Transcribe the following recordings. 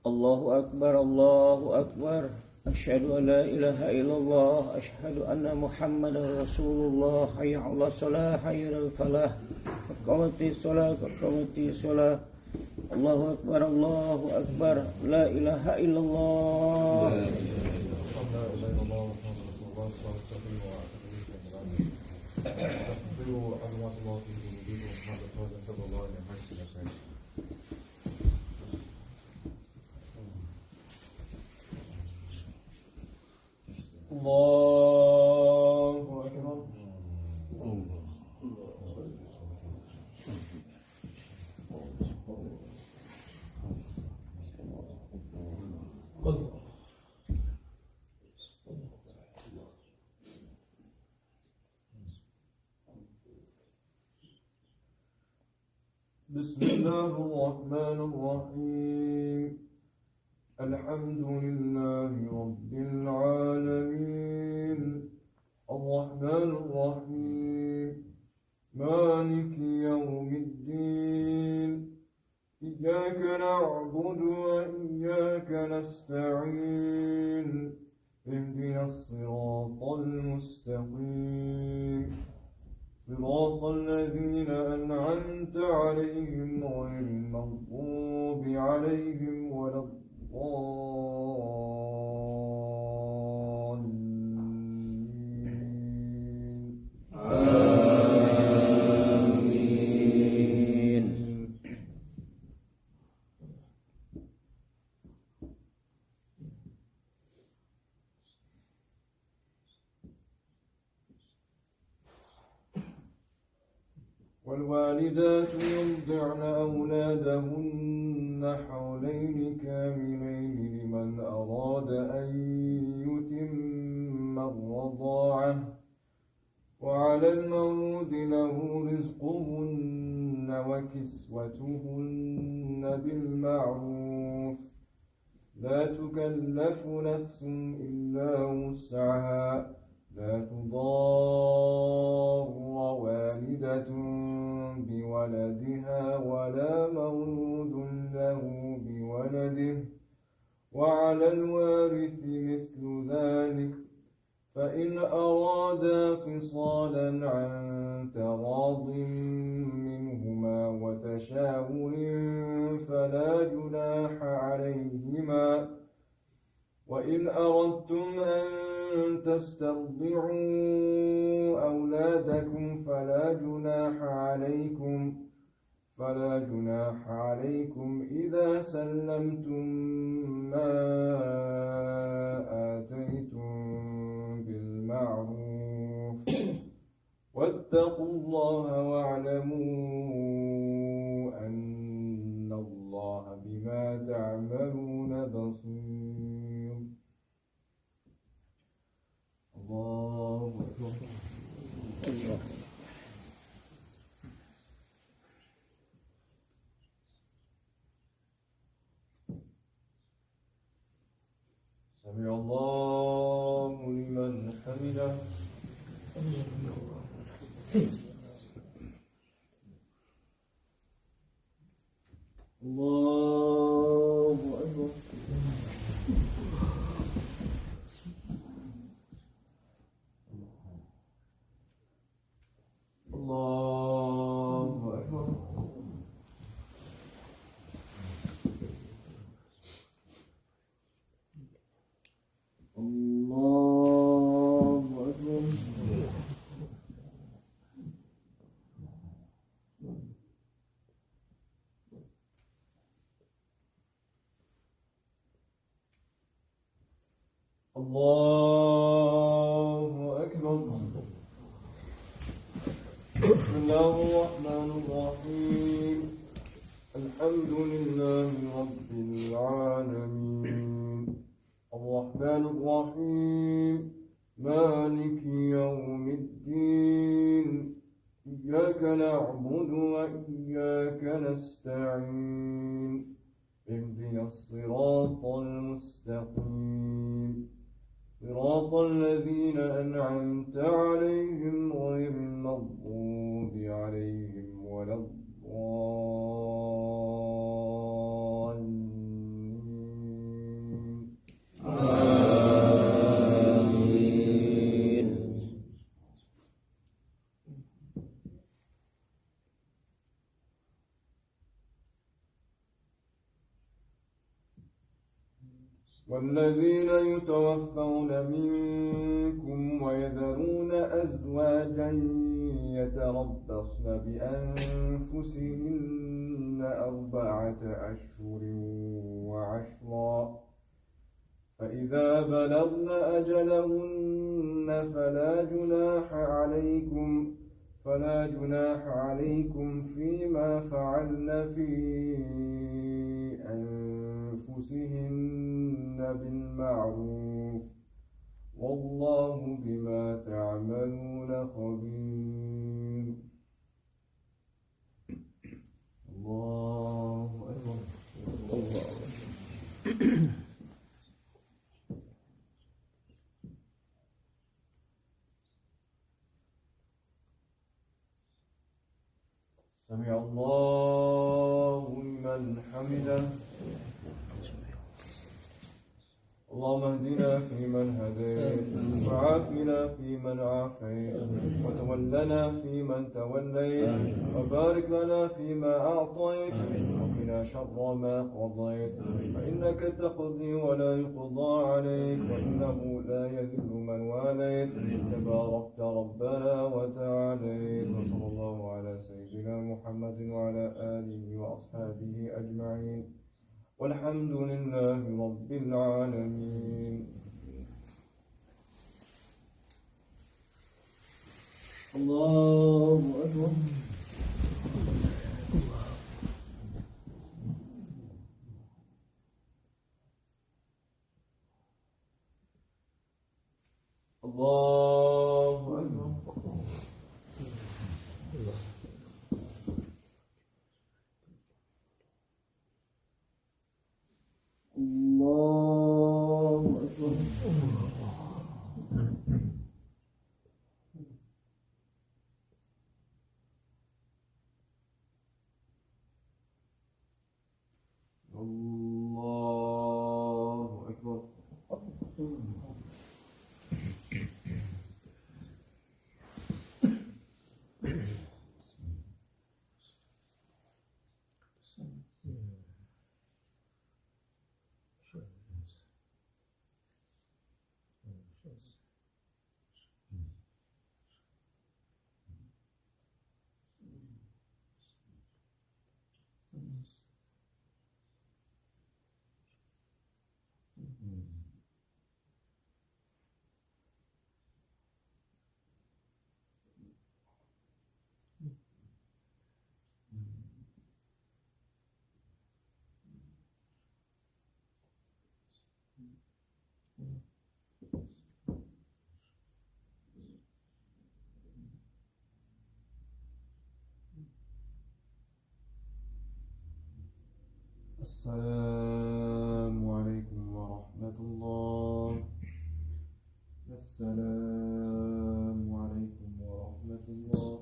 Allahu Akbar, Allahu Akbar. Asyhadu an la ilaha illallah, asyhadu anna Muhammadar Rasulullah. Hayya 'alas shalah, hayya 'alal falah. Qad qamati shalah. Allahu Akbar, Allahu Akbar. La ilaha illallah. Allahu Akbar. Bismillahirrahmanirrahim. Alhamdulillahi Rabbil Alamin. Ar-Rahmanir-Rahim. Maliki yawmiddin. Iyyaka na'budu wa iyyaka nasta'in. Ihdinas siratal mustaqim. صراط الذين أنعمت عليهم غير المغضوب عليهم ولا الضالين. آمين. والوالدات يرضعن أولادهن حولين كاملين لمن أراد أن يتم الرضاعة وعلى المولود له رزقهن وكسوتهن بالمعروف لا تكلف نفس إلا وسعها لا تضار والدة بولدها ولا مولود له بولده وعلى الوارث مثل ذلك فإن أرادا فصالا عن تراض منهما وتشاور فلا جناح عليهما وإن أردتم أن تسترضعوا أولادكم فلا جناح عليكم إذا سلمتم ما آتيتم بالمعروف واتقوا الله واعلموا أن الله بما تعملون بصير. الله أكبر. سمع الله لمن حمده. الله أكبر. الله أكبر. الله أكبر. الله أكبر. بسم الله الرحمن الرحيم. الحمد لله رب العالمين. الرحمن الرحيم. مالك يوم الدين. إياك نعبد وإياك نستعين. اهدنا الصراط المستقيم صراط الذين أنعمت عليهم غير المغضوب عليهم ولا الضالين. والذين يتوفون منكم ويذرون أزواجا يتربصن بأنفسهن 4 أشهر وعشرا فإذا بلغن أجلهن فلا جناح عليكم فيما فعلن في أنفسهن بالمعروف والله بما تعملون خبير. الله أكبر. سمع الله لمن حمده. اللهم اهدنا فيمن هديت وعافنا فيمن عافيت وتولنا فيمن توليت وبارك لنا فيما أعطيت وقنا شر ما قضيت فإنك تقضي ولا يقضى عليك وإنه لا يذل من واليت تباركت ربنا وتعاليت. وصلى الله على سيدنا محمد وعلى آله وأصحابه أجمعين والحمد لله رب العالمين. الله أكبر. الله أكبر. الله أكبر. الله أكبر. السلام عليكم ورحمة الله. السلام عليكم ورحمة الله.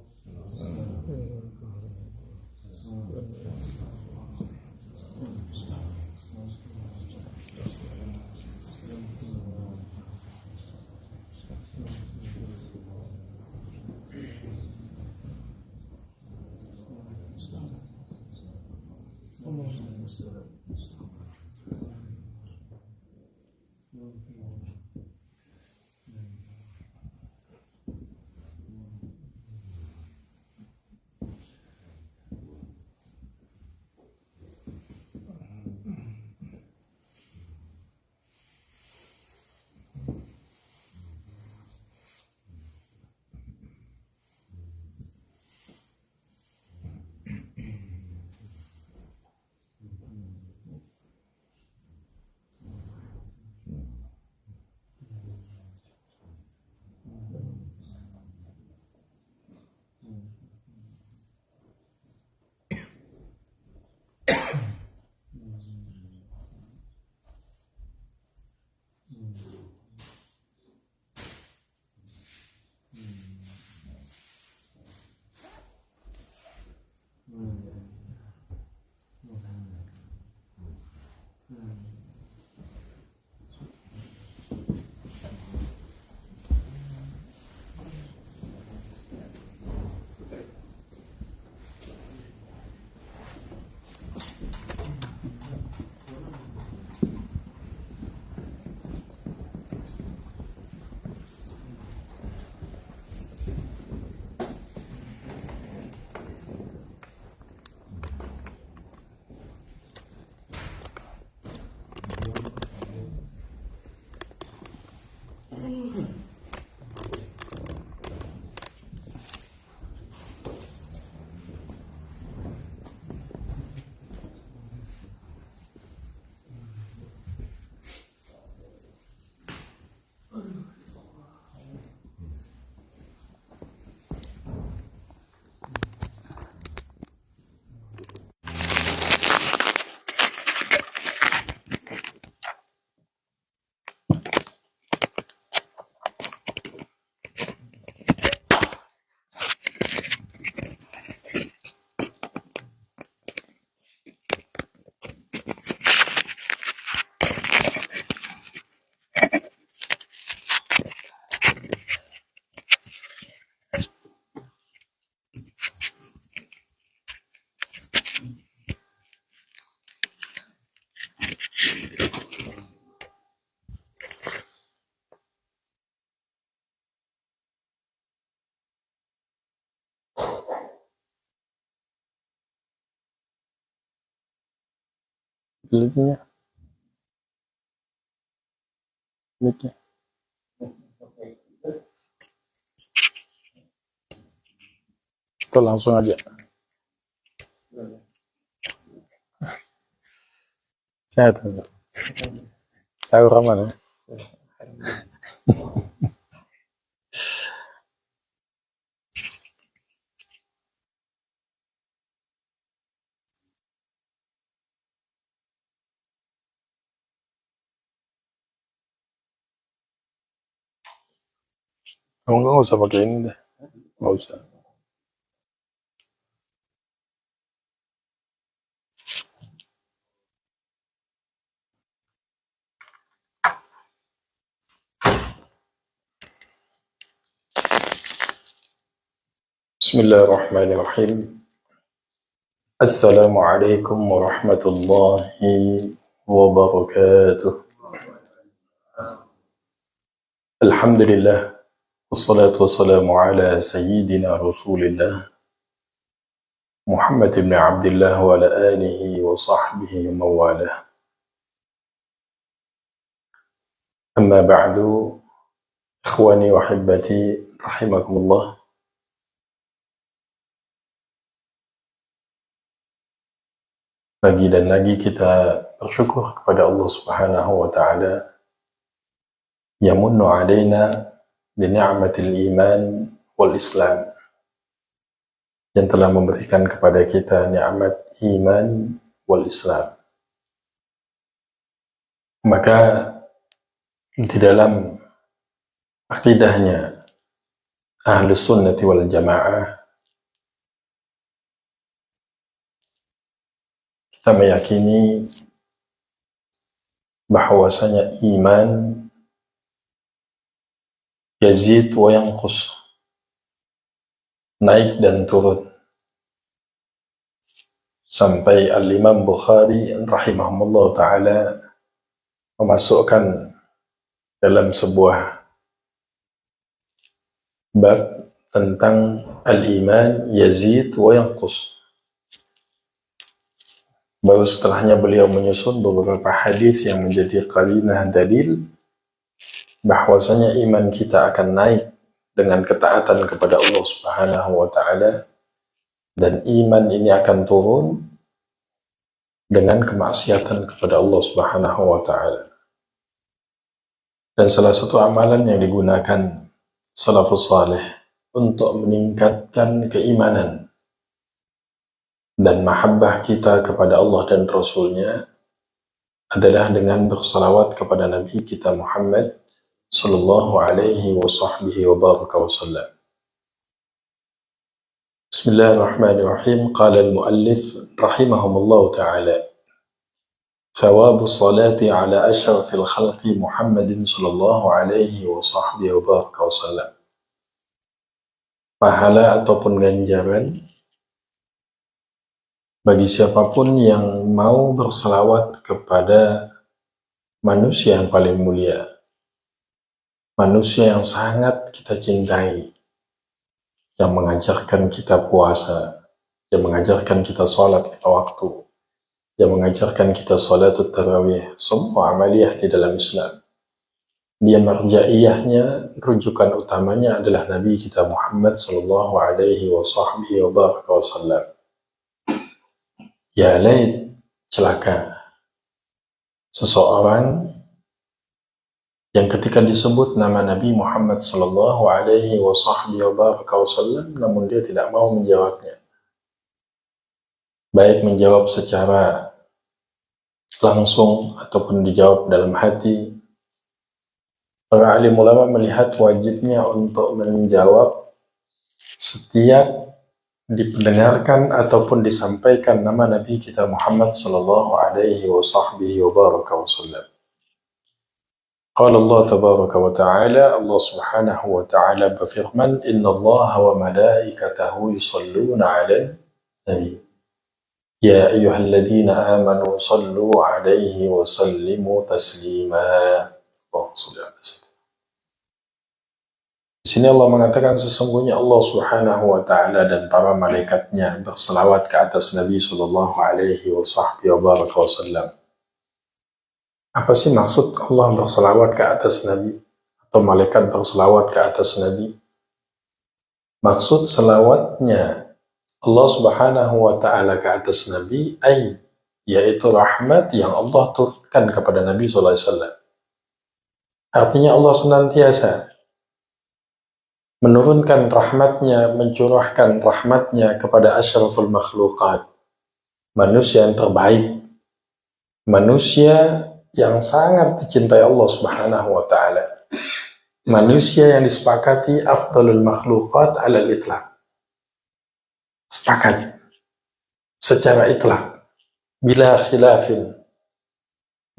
Itunya. Mic-nya. Itu langsung aja. Saya tahu. Saya ramalan ya. Kamu nggak usah pakai ini deh. Nggak usah. Bismillahirrahmanirrahim. Assalamualaikum warahmatullahi wabarakatuh. Alhamdulillah. Wassalatu wassalamu ala sayyidina Rasulillah Muhammad ibn Abdullah wa ala alihi wa sahbihi wa mawalah. Amma ba'du, ikhwani wa hibbati rahimakumullah. Lagi dan lagi kita bersyukur kepada Allah Subhanahu wa taala yamunnu alaina bi ni'matil iman wal Islam, yang telah memberikan kepada kita nikmat iman wal Islam. Maka di dalam akidahnya Ahlus Sunnati wal Jamaah, kita meyakini bahwasanya iman yazid wa yanqus, naik dan turun. Sampai Al-Imam Bukhari rahimahullah ta'ala memasukkan dalam sebuah bab tentang al-iman yazid wa yanqus. Baru setelahnya beliau menyusun beberapa hadis yang menjadi qarinah dalil bahwasanya iman kita akan naik dengan ketaatan kepada Allah Subhanahu wa taala, dan iman ini akan turun dengan kemaksiatan kepada Allah Subhanahu wa taala. Dan salah satu amalan yang digunakan salafus salih untuk meningkatkan keimanan dan mahabbah kita kepada Allah dan Rasulnya adalah dengan bersalawat kepada Nabi kita Muhammad sallallahu alaihi wa sahbihi wa baraka wa sallam. Bismillahirrahmanirrahim. Qala al-muallif rahimahumullah ta'ala, thawabu salati ala ashrafil khalqi Muhammadin sallallahu alaihi wa sahbihi wa baraka wa sallam. Pahala ataupun ganjaran bagi siapapun yang mau bersalawat kepada manusia yang paling mulia, manusia yang sangat kita cintai, yang mengajarkan kita puasa, yang mengajarkan kita salat lima waktu, yang mengajarkan kita salatut tarawih, semua amaliyah di dalam Islam. Dia marjaiyahnya, rujukan utamanya adalah Nabi kita Muhammad sallallahu alaihi wa sahbihi wa baraka wa sallam. Ya lait, celaka seseorang yang ketika disebut nama Nabi Muhammad sallallahu alaihi wa sahbihi wa baraka wa sallam, namun dia tidak mau menjawabnya. Baik menjawab secara langsung ataupun dijawab dalam hati. Para alim ulama melihat wajibnya untuk menjawab setiap dipendengarkan ataupun disampaikan nama Nabi kita Muhammad sallallahu alaihi wa sahbihi wa baraka wa sallam. Qala Allah tabaraka wa ta'ala, Allah subhanahu wa ta'ala berfirman, inna Allah wa malaikatahu yusalluna ala nabi. Ya ayyuhalladzina amanu sallu alaihi wa sallimu taslima. Allahumma salli ala sayyidina. Di sini Allah mengatakan sesungguhnya Allah Subhanahu wa taala dan para malaikatnya berselawat ke atas Nabi sallallahu alaihi wasallam. Apa sih maksud Allah berselawat ke atas Nabi atau malaikat berselawat ke atas Nabi? Maksud selawatnya Allah Subhanahu wa taala ke atas Nabi yaitu rahmat yang Allah turunkan kepada Nabi sallallahu alaihi wasallam. Artinya Allah senantiasa menurunkan rahmatnya, mencurahkan rahmatnya kepada asyraful makhlukat, manusia yang terbaik, manusia yang sangat dicintai Allah Subhanahu wa taala, manusia yang disepakati afdalul makhlukat alal itlaq, sepakat secara itlaq bila khilafin,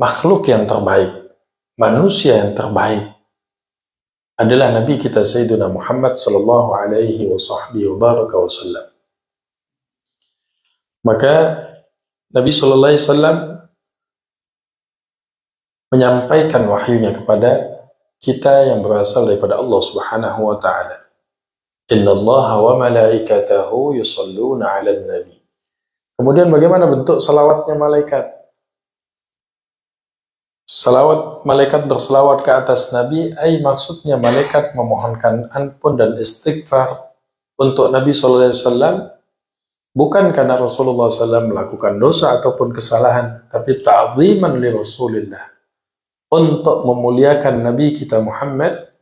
makhluk yang terbaik, manusia yang terbaik adalah Nabi kita Sayyidina Muhammad sallallahu alaihi wasallam. Maka Nabi sallallahu alaihi wasallam menyampaikan wahyunya kepada kita yang berasal daripada Allah Subhanahu wa taala. Innallaha wa malaikatahu yusholluna 'alan nabi. Kemudian bagaimana bentuk salawatnya malaikat? Salawat malaikat berselawat ke atas Nabi, maksudnya malaikat memohonkan ampun dan istighfar untuk Nabi sallallahu alaihi wasallam, bukan karena Rasulullah SAW melakukan dosa ataupun kesalahan, tapi ta'ziman li Rasulillah, untuk memuliakan Nabi kita Muhammad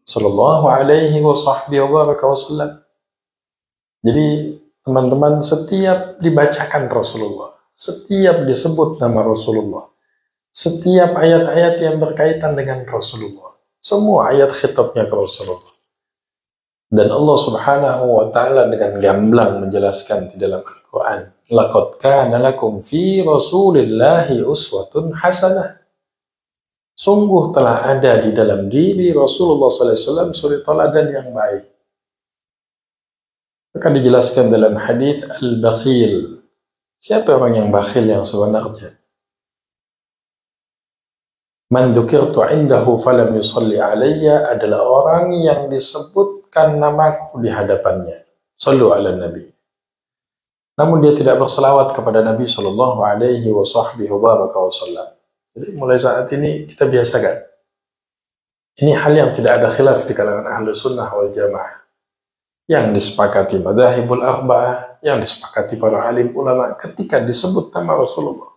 sallallahu alaihi wasallam. Jadi teman-teman, setiap dibacakan Rasulullah, setiap disebut nama Rasulullah, setiap ayat-ayat yang berkaitan dengan Rasulullah, semua ayat khitabnya ke Rasulullah. Dan Allah Subhanahu wa taala dengan gamblang menjelaskan di dalam Al-Qur'an, laqad kana lakum fi Rasulillahi uswatun hasanah. Sungguh telah ada di dalam diri Rasulullah sallallahu alaihi wasallam suri teladan yang baik. Maka dijelaskan dalam hadis al-bakhil. Siapa orang yang bakhil yang sebenarnya? Man dzukirtu indahu falam yusalli alayya adalah orang yang disebutkan namaku di hadapannya. Sallu ala Nabi. Namun dia tidak berselawat kepada Nabi sallallahu alaihi wasallam. Jadi mulai saat ini kita biasakan. Ini hal yang tidak ada khilaf di kalangan ahlu sunnah wal jamaah. Yang disepakati madzhabul arba'ah, yang disepakati para alim ulama ketika disebut nama Rasulullah,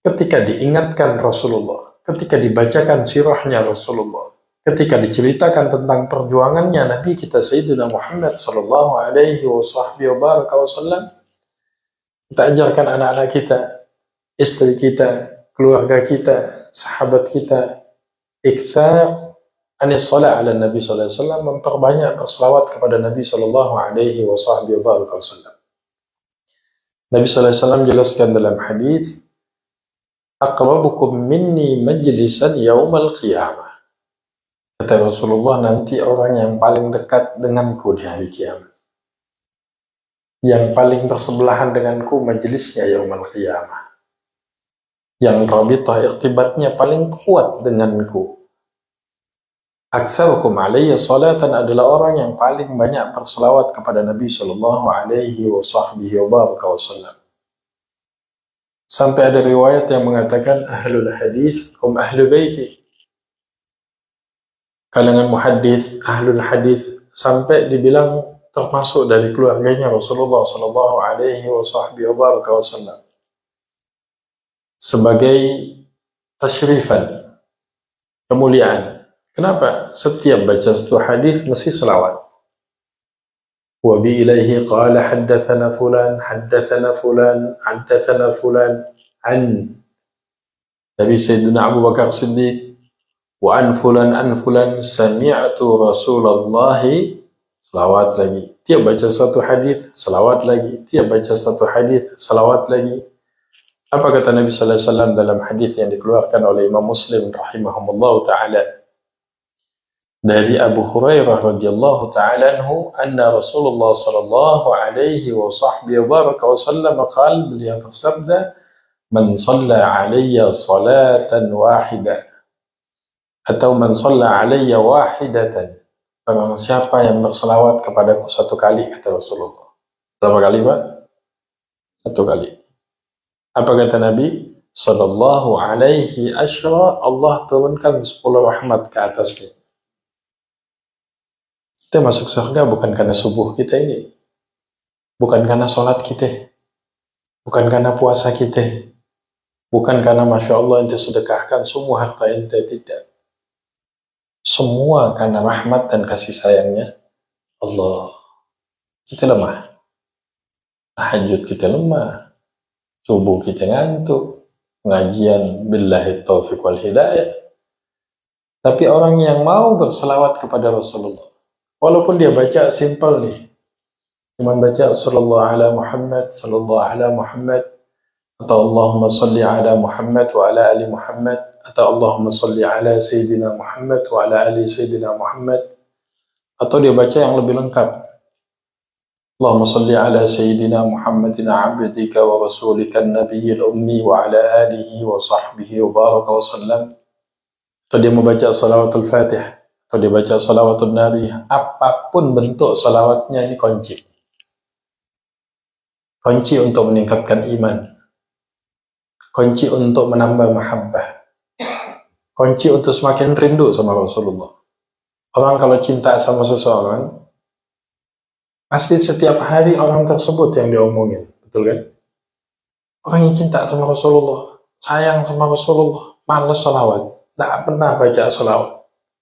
ketika diingatkan Rasulullah, ketika dibacakan sirahnya Rasulullah, ketika diceritakan tentang perjuangannya Nabi kita Sayyidina Muhammad sallallahu alaihi wasallam, kita ajarkan anak-anak kita, istri kita, keluarga kita, sahabat kita, iktsar anis salat ala Nabi sallallahu alaihi wasallam, memperbanyak berselawat kepada Nabi sallallahu alaihi wasallam. Nabi sallallahu alaihi wasallam jelaskan dalam hadis, aqrabukum minni majlisan yaumal qiyamah. Kata Rasulullah, nanti orang yang paling dekat denganku di hari kiamat, yang paling bersebelahan denganku majelisnya yaumal qiyamah, yang rabitah irtibatnya paling kuat denganku, aktsarukum alayya salatan adalah orang yang paling banyak berselawat kepada Nabi sallallahu alaihi wasallam. Sampai ada riwayat yang mengatakan ahlul hadis hum ahlu baiti. Kalangan muhaddis, ahlul hadis, sampai dibilang termasuk dari keluarganya Rasulullah sallallahu alaihi wasallam. Sebagai tasyrifan, kemuliaan. Kenapa? Setiap baca satu hadis mesti selawat. Wa bi ilaihi qala haddatsana fulan an dari Sayyidina Abu Bakar Siddiq wa an fulan sami'tu Rasulullah, selawat lagi. Tiap baca satu hadis selawat lagi, tiap baca satu hadis selawat lagi. Apa kata Nabi sallallahu alaihi wasallam dalam hadis yang dikeluarkan oleh Imam Muslim rahimahumullah taala dari Abu Hurairah radhiyallahu ta'ala anhu, anna Rasulullah sallallahu alaihi wasallam qala, beliau bersabda, man shalla alayya salatan wahidah, atau man shalla alayya wahidatan, barang siapa yang berselawat kepadaku satu kali, kata Rasulullah. Berapa kali, Pak? Satu kali. Apa kata Nabi? sallallahu alaihi asyra, Allah turunkan 10 rahmat ke atasnya. Kita masuk surga bukan karena subuh kita ini, bukan karena sholat kita, bukan karena puasa kita, bukan karena Masya Allah ente sedekahkan semua harta ente, tidak. Semua karena rahmat dan kasih sayangnya Allah. Kita lemah, tahajud kita lemah, subuh kita ngantuk, pengajian billahi taufiq wal hidayah. Tapi orang yang mau berselawat kepada Rasulullah, walaupun dia baca simple nih, cuma baca sallallahu ala Muhammad, sallallahu ala Muhammad, atau Allahumma salli ala Muhammad wa ala ali Muhammad, atau Allahumma salli ala Sayyidina Muhammad wa ala ali Sayyidina Muhammad, atau dia baca yang lebih lengkap, Allahumma salli ala Sayyidina Muhammadin abdika wa rasulika nabiyil ummi wa ala alihi wa sahbihi wa baraka wa sallam, atau dia membaca salawatul fatih, atau dia baca salawatul nabi, apapun bentuk salawatnya ini kunci. Kunci untuk meningkatkan iman, kunci untuk menambah mahabbah, kunci untuk semakin rindu sama Rasulullah. Orang kalau cinta sama seseorang, pasti setiap hari orang tersebut yang diomongin, betul kan? Orang yang cinta sama Rasulullah, sayang sama Rasulullah, malas salawat, tidak pernah baca salawat.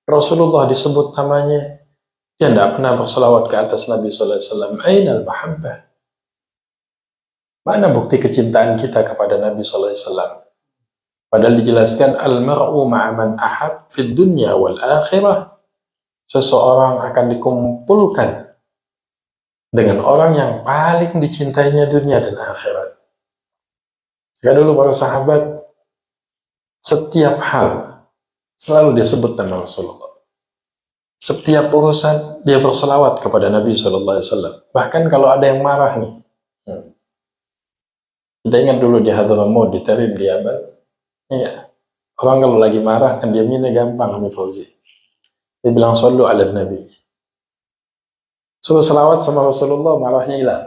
Rasulullah disebut namanya, dia tidak pernah bersalawat ke atas Nabi SAW. Ainal mahabbah? Mana bukti kecintaan kita kepada Nabi SAW? Padahal dijelaskan al-mar'u ma'aman ahab fid dunya wal akhirah. Seseorang akan dikumpulkan dengan orang yang paling dicintainya dunia dan akhirat. Jika dulu para sahabat, setiap hal selalu disebut nama Rasulullah. Setiap urusan dia berselawat kepada Nabi SAW. Bahkan kalau ada yang marah nih, kita ingat dulu di Hadramaut, di Tarib, di Yaman. Ya, orang kalau lagi marah kan diamnya gampang, Habib Fauzi. Dia bilang sallu ala Nabi. Suruh selawat sama Rasulullah, marahnya hilang.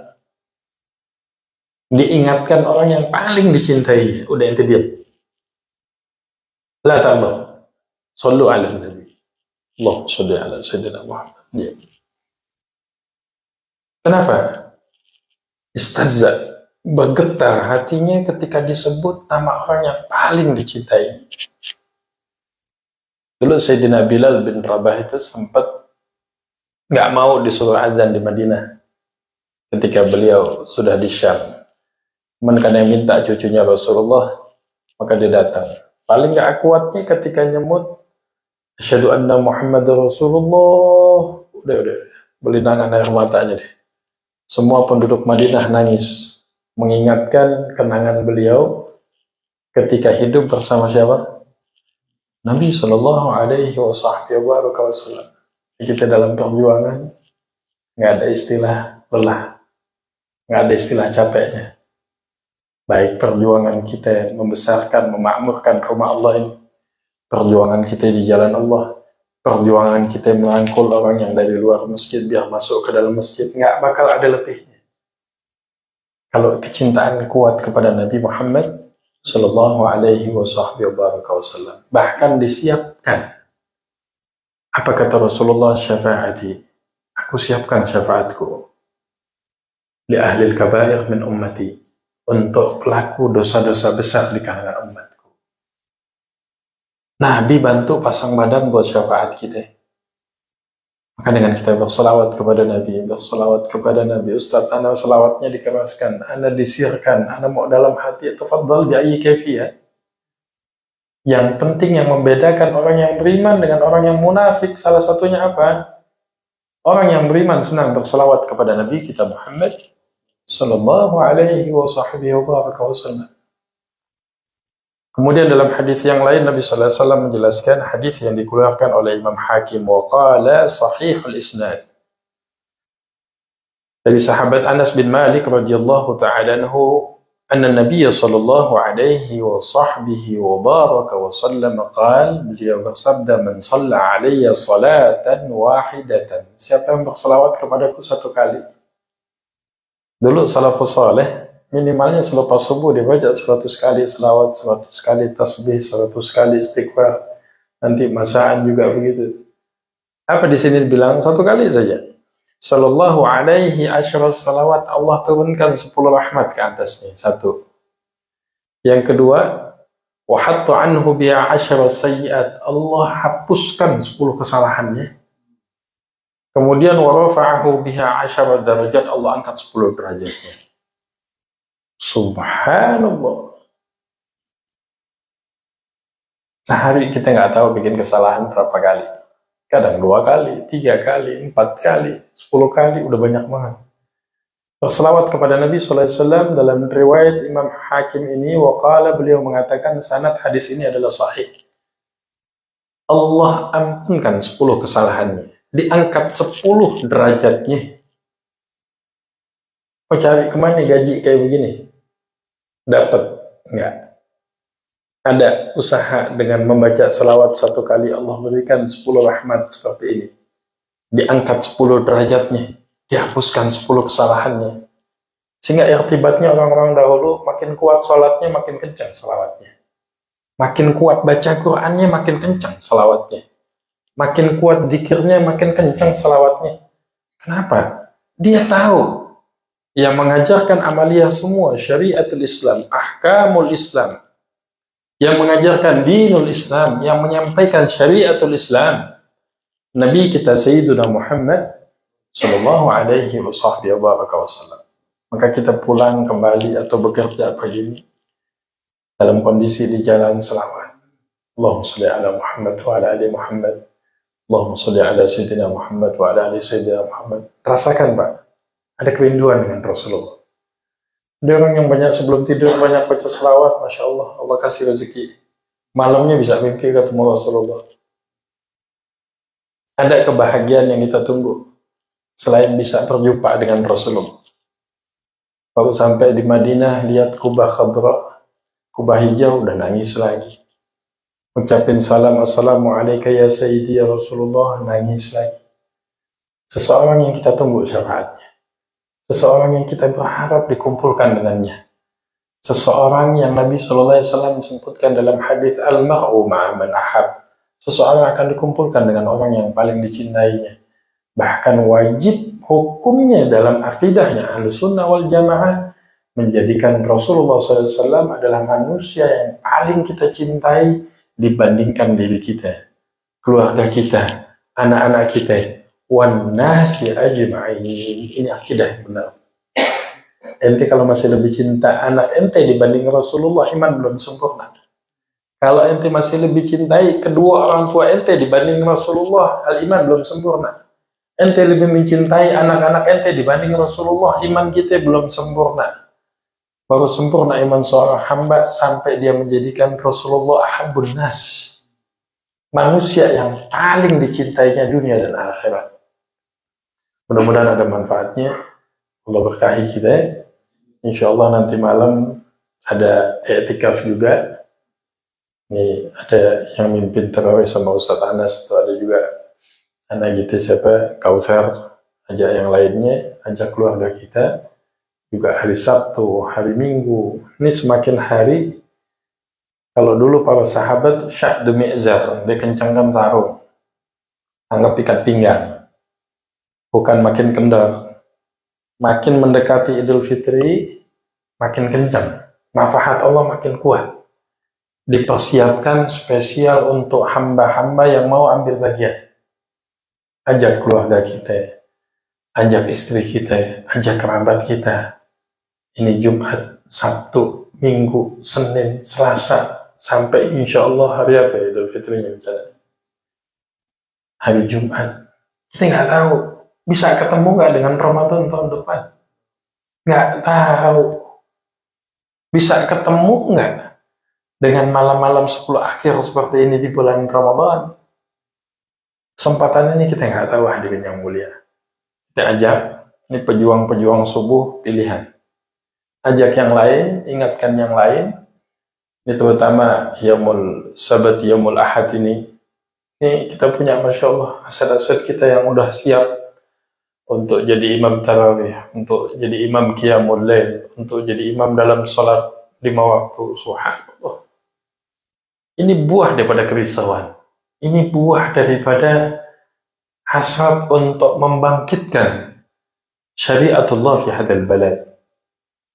Diingatkan orang yang paling dicintai, udah ente diam. La ta'lam. Sallu ala Nabi. Allah salli ala Sayyidina Muhammad. Diam. Kenapa? Istazza, bergetar hatinya ketika disebut nama orang yang paling dicintai. Dulu Sayyidina Bilal bin Rabah itu sempat nggak mau disuruh azan di Madinah ketika beliau sudah di Syam. Cuman karena yang minta cucunya Rasulullah, maka dia datang. Paling nggak kuatnya ketika nyemut asyhadu anna Muhammadar Rasulullah, udah belinangan air matanya deh. Semua penduduk Madinah nangis, mengingatkan kenangan beliau ketika hidup bersama siapa? Nabi Sallallahu Alaihi Wasallam. Kita dalam perjuangan nggak ada istilah lelah, nggak ada istilah capeknya. Baik perjuangan kita membesarkan, memakmurkan rumah Allah ini, perjuangan kita di jalan Allah, perjuangan kita merangkul orang yang dari luar masjid biar masuk ke dalam masjid, nggak bakal ada letihnya. Kalau kecintaan kuat kepada Nabi Muhammad Sallallahu Alaihi Wasallam, bahkan disiapkan. Apa kata Rasulullah? Syafaati, aku siapkan syafaatku li ahlil kabair min ummati, untuk pelaku dosa-dosa besar di kalangan umatku. Nabi bantu pasang badan buat syafaat kita. Maka dengan kita berselawat kepada Nabi, Ustaz, ana selawatnya dikeraskan, ana disirkan, ana mau dalam hati, tafadhal bi ayyi kaifiyah. Yang penting yang membedakan orang yang beriman dengan orang yang munafik, salah satunya apa? Orang yang beriman senang berselawat kepada Nabi kita Muhammad Sallallahu Alaihi Wasallam. Kemudian dalam hadis yang lain Nabi Sallallahu Alaihi Wasallam menjelaskan, hadis yang dikeluarkan oleh Imam Hakim, wa qala sahihul isnad, dari sahabat Anas bin Malik radhiyallahu ta'ala anhu, anna Nabi sallallahu alaihi wa sahbihi wa baraka wa sallam qala, beliau bersabda, man shalla alayya salatan wahidatan, siapa yang berselawat kepadaku satu kali. Dulu salafus saleh Minimalnya selepas subuh dibaca 100 kali selawat, 100 kali tasbih, 100 kali istighfar. Nanti masaan juga begitu. Apa di sini dibilang? 1 kali saja. Sallallahu alaihi asyara salawat, Allah turunkan 10 rahmat ke atasnya. 1. Yang kedua, wa hatta anhu biha asyara sayyiat, Allah hapuskan 10 kesalahannya. Kemudian wa rafa'ahu biha asyara darajat, Allah angkat 10 derajatnya. Subhanallah. Sehari kita nggak tahu bikin kesalahan berapa kali. Kadang 2 kali, 3 kali, 4 kali, 10 kali, udah banyak banget. Berselawat kepada Nabi SAW dalam riwayat Imam Hakim ini, waqala, beliau mengatakan sanad hadis ini adalah sahih. Allah ampunkan 10 kesalahannya, diangkat 10 derajatnya. Oh, cari kemana gaji kayak begini? Dapat? Enggak. Ada usaha dengan membaca selawat 1 kali, Allah berikan 10 rahmat seperti ini. Diangkat 10 derajatnya, dihapuskan 10 kesalahannya. Sehingga irtibatnya orang-orang dahulu makin kuat sholatnya, makin kencang selawatnya. Makin kuat baca Qur'annya, makin kencang selawatnya. Makin kuat zikirnya, makin kencang selawatnya. Kenapa? Dia tahu yang mengajarkan amaliyah semua, syariatul Islam, ahkamul Islam, yang mengajarkan dinul Islam, yang menyampaikan syariatul Islam, Nabi kita Sayyiduna Muhammad sallallahu alaihi wasallam. Maka kita pulang kembali atau bekerja pagi ini dalam kondisi di jalan selawat. Allahumma sholli ala Muhammad wa ala ali Muhammad. Allahumma sholli ala Sayyidina Muhammad wa ala ali Sayyidina Muhammad. Rasakan, Pak, ada kerinduan dengan Rasulullah. Ada orang yang banyak sebelum tidur banyak baca selawat, Masya Allah, Allah kasih rezeki. Malamnya bisa mimpi ketemu Rasulullah. Ada kebahagiaan yang kita tunggu selain bisa berjumpa dengan Rasulullah. Kalau sampai di Madinah lihat kubah khadra, kubah hijau, udah nangis lagi. Ucapin salam, assalamualaikum ya Sayyidi ya Rasulullah, nangis lagi. Seseorang yang kita tunggu syafaatnya. Seseorang yang kita berharap dikumpulkan dengannya. Seseorang yang Nabi SAW sebutkan dalam hadis al-mar'u ma'a man ahab. Seseorang akan dikumpulkan dengan orang yang paling dicintainya. Bahkan wajib hukumnya dalam akidahnya Ahlussunnah wal Jamaah menjadikan Rasulullah SAW adalah manusia yang paling kita cintai dibandingkan diri kita, keluarga kita, anak-anak kita. Wan nasi ajma'in. Ini akidah yang benar. Ente kalau masih lebih cinta anak ente dibanding Rasulullah, iman belum sempurna. Kalau ente masih lebih cintai kedua orang tua ente dibanding Rasulullah, al-iman belum sempurna. Ente lebih mencintai anak-anak ente dibanding Rasulullah, iman kita belum sempurna. Baru sempurna iman seorang hamba sampai dia menjadikan Rasulullah ahabbun nas, manusia yang paling dicintainya dunia dan akhirat. Mudah-mudahan ada manfaatnya. Allah berkahi kita. Insya Allah nanti malam ada i'tikaf juga. Ini ada yang mimpin tarawih sama Ustaz Anas. Itu ada juga anak kita siapa? Kautsar. Ajak yang lainnya. Ajak keluarga kita. Juga hari Sabtu, hari Minggu. Ini semakin hari. Kalau dulu para sahabat syak demi izar. Dia kencangkan sarung. Anggap ikat pinggang. Bukan makin kendor. Makin mendekati Idul Fitri, makin kencang. Nafahat Allah makin kuat. Dipersiapkan spesial untuk hamba-hamba yang mau ambil bagian. Ajak keluarga kita, ajak istri kita, ajak kerabat kita. Ini Jumat, Sabtu, Minggu, Senin, Selasa, sampai insya Allah hari apa Idul Fitrinya? Hari Jumat. Kita nggak tahu. Bisa ketemu nggak dengan Ramadan tahun depan? Nggak tahu. Bisa ketemu nggak dengan malam-malam 10 akhir seperti ini di bulan Ramadan? Kesempatan ini kita nggak tahu, hadirin yang mulia. Kita ajak, ini pejuang-pejuang subuh pilihan. Ajak yang lain, ingatkan yang lain. Ini terutama Yaumul Sabat, Yaumul Ahad ini. Ini kita punya Masya Allah, aset-aset kita yang udah siap untuk jadi imam tarawih, untuk jadi imam qiyamul lail, untuk jadi imam dalam sholat 5 waktu. Subhanallah. Ini buah daripada kerisauan. Ini buah daripada hasrat untuk membangkitkan syariatullah fi hadal balad.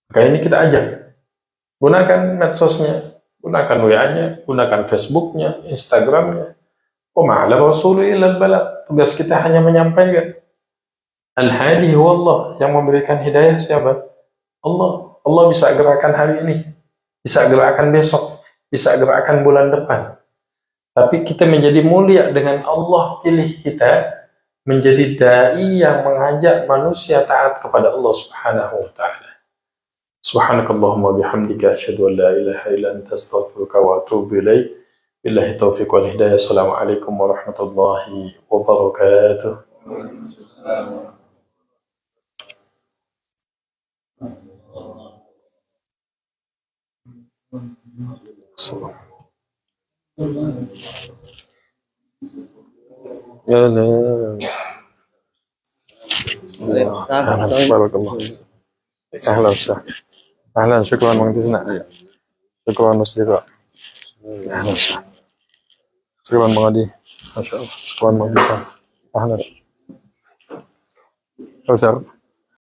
Maka ini kita ajak. Gunakan medsosnya, gunakan WA-nya, gunakan Facebook-nya, Instagram-nya. Wa ma'ala rasulu ilal balad. Tugas kita hanya menyampaikan. Al-hadi huwa Allah. Yang memberikan hidayah siapa? Allah. Allah bisa gerakan hari ini, bisa gerakan besok, bisa gerakan bulan depan. Tapi kita menjadi mulia dengan Allah pilih kita menjadi dai yang mengajak manusia taat kepada Allah Subhanahu wa taala. Subhanakallahumma bihamdika asyhadu an la ilaha illa anta astaghfiruka wa atubu ilaik. Billahi taufiq wal hidayah. Assalamualaikum warahmatullahi wabarakatuh. Ya la. Barakallah. Ahlan wa ahlan, syukran Bang Tisna. Syukran Musliqa. Ahlan wa syukran Bang Adi. Masyaallah. Syukran Bang Tisna. Ahlan. Ustaz.